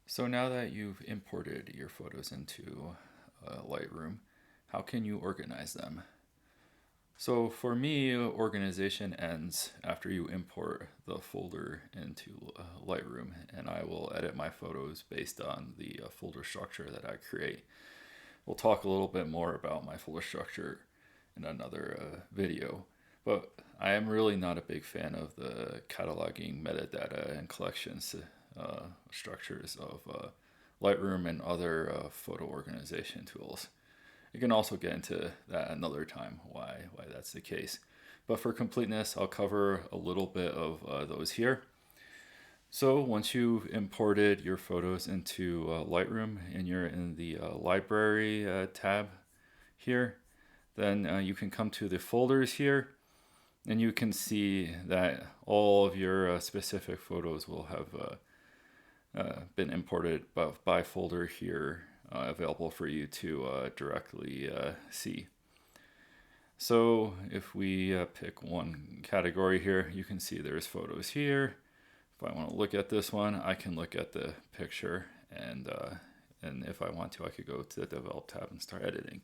So now that you've imported your photos into Lightroom, how can you organize them? So for me, organization ends after you import the folder into Lightroom, and I will edit my photos based on the folder structure that I create. We'll talk a little bit more about my folder structure in another video, but I am really not a big fan of the cataloging metadata and collections structures of Lightroom and other photo organization tools. You can also get into that another time why that's the case. But for completeness, I'll cover a little bit of those here. So once you've imported your photos into Lightroom and you're in the library tab here, then you can come to the folders here and you can see that all of your specific photos will have been imported by folder here available for you to directly see. So if we pick one category here, you can see there's photos here. If I want to look at this one, I can look at the picture, and if I want to, I could go to the Develop tab and start editing.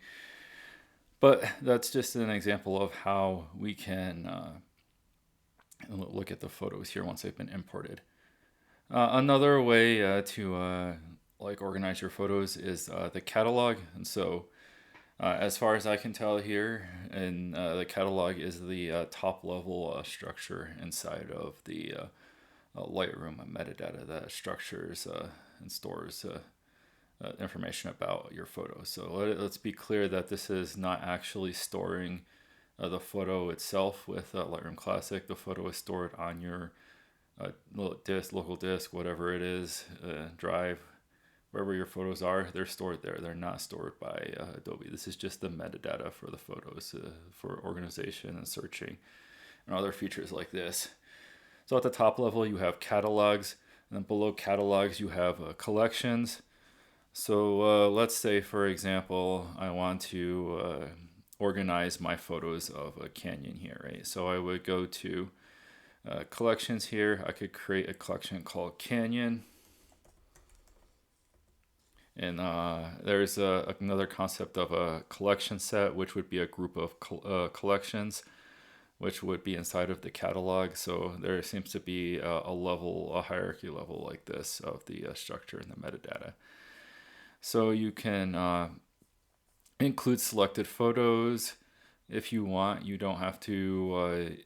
But that's just an example of how we can look at the photos here once they've been imported. Another way to like organize your photos is the catalog, and so as far as I can tell here, and the catalog is the top level structure inside of the Lightroom metadata that structures and stores information about your photos. So let's be clear that this is not actually storing the photo itself with Lightroom Classic. The photo is stored on your local disk, whatever it is, drive, wherever your photos are, they're stored there. They're not stored by Adobe. This is just the metadata for the photos for organization and searching and other features like this. So at the top level, you have catalogs, and then below catalogs, you have collections. So let's say, for example, I want to organize my photos of a canyon here, right? So I would go to collections here. I could create a collection called Canyon. And there's another concept of a collection set, which would be a group of collections, which would be inside of the catalog. So there seems to be a hierarchy level like this of the structure and the metadata. So you can include selected photos if you want. You don't have to.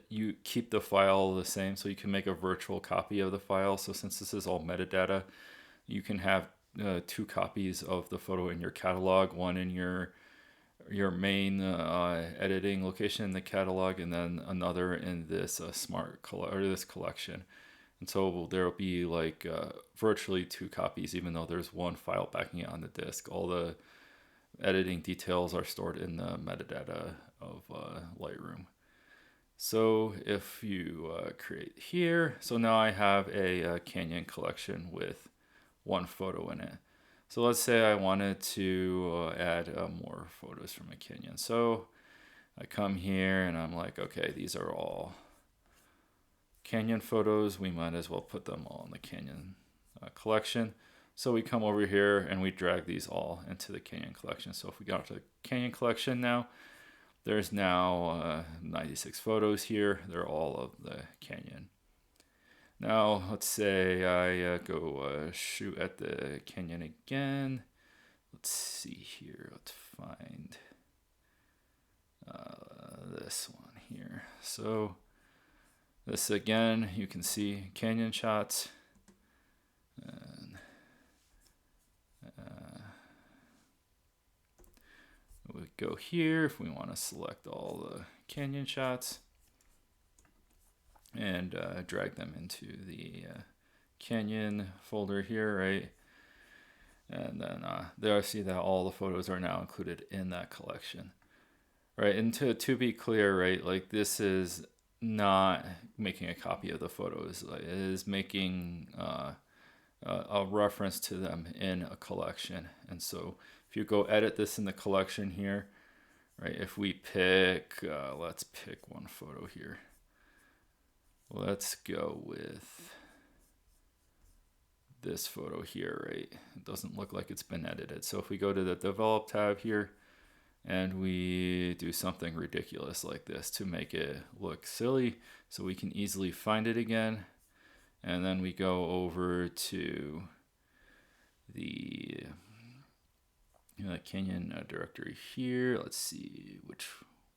You keep the file the same, so you can make a virtual copy of the file. So since this is all metadata, you can have two copies of the photo in your catalog, one in your main editing location in the catalog, and then another in this this collection. And so there will be like virtually two copies, even though there's one file backing it on the disk. All the editing details are stored in the metadata of Lightroom. So if you create here, so now I have a Canyon collection with one photo in it. So let's say I wanted to add more photos from a canyon. So I come here and I'm like, okay, these are all canyon photos. We might as well put them all in the canyon collection. So we come over here and we drag these all into the canyon collection. So if we go to the canyon collection now, there's now 96 photos here. They're all of the canyon. Now, let's say I go shoot at the canyon again. Let's see here. Let's find this one here. So this again, you can see canyon shots. And we go here if we want to select all the canyon shots and drag them into the canyon folder here, right? And then there I see that all the photos are now included in that collection, right? And to be clear, right, like this is not making a copy of the photos. Like, it is making a reference to them in a collection. And so if you go edit this in the collection here, right, if we pick, let's pick one photo here. Let's go with this photo here, right? It doesn't look like it's been edited. So if we go to the Develop tab here and we do something ridiculous like this to make it look silly so we can easily find it again, and then we go over to the Canyon directory here. Let's see, which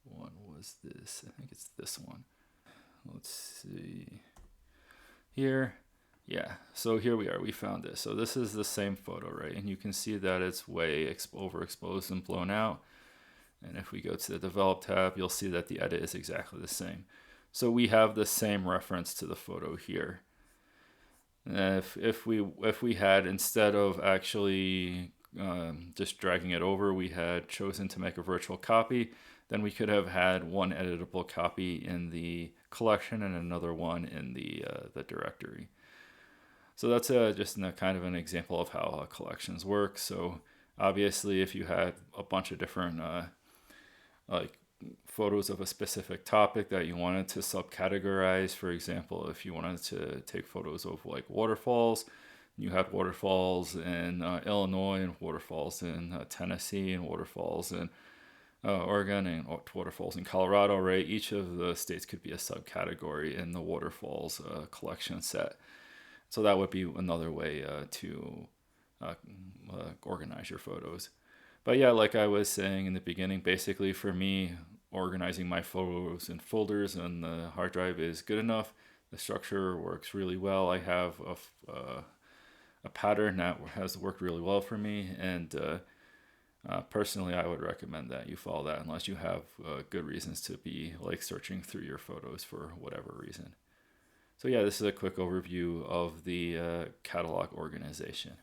one was this? I think it's this one. Let's see here. Yeah, so here we are, we found this. So this is the same photo, right? And you can see that it's way overexposed and blown out. And if we go to the Develop tab, you'll see that the edit is exactly the same. So we have the same reference to the photo here. And if we had, instead of actually just dragging it over, we had chosen to make a virtual copy, then we could have had one editable copy in the collection and another one in the directory. So that's just kind of an example of how collections work. So obviously, if you had a bunch of different like photos of a specific topic that you wanted to subcategorize, for example, if you wanted to take photos of like waterfalls, you had waterfalls in Illinois and waterfalls in Tennessee and waterfalls in Oregon and waterfalls in Colorado, right? Each of the states could be a subcategory in the waterfalls collection set. So that would be another way to organize your photos. But yeah, like I was saying in the beginning, basically for me, organizing my photos in folders on the hard drive is good enough. The structure works really well. I have a pattern that has worked really well for me, and personally, I would recommend that you follow that unless you have good reasons to be like searching through your photos for whatever reason. So yeah, this is a quick overview of the catalog organization.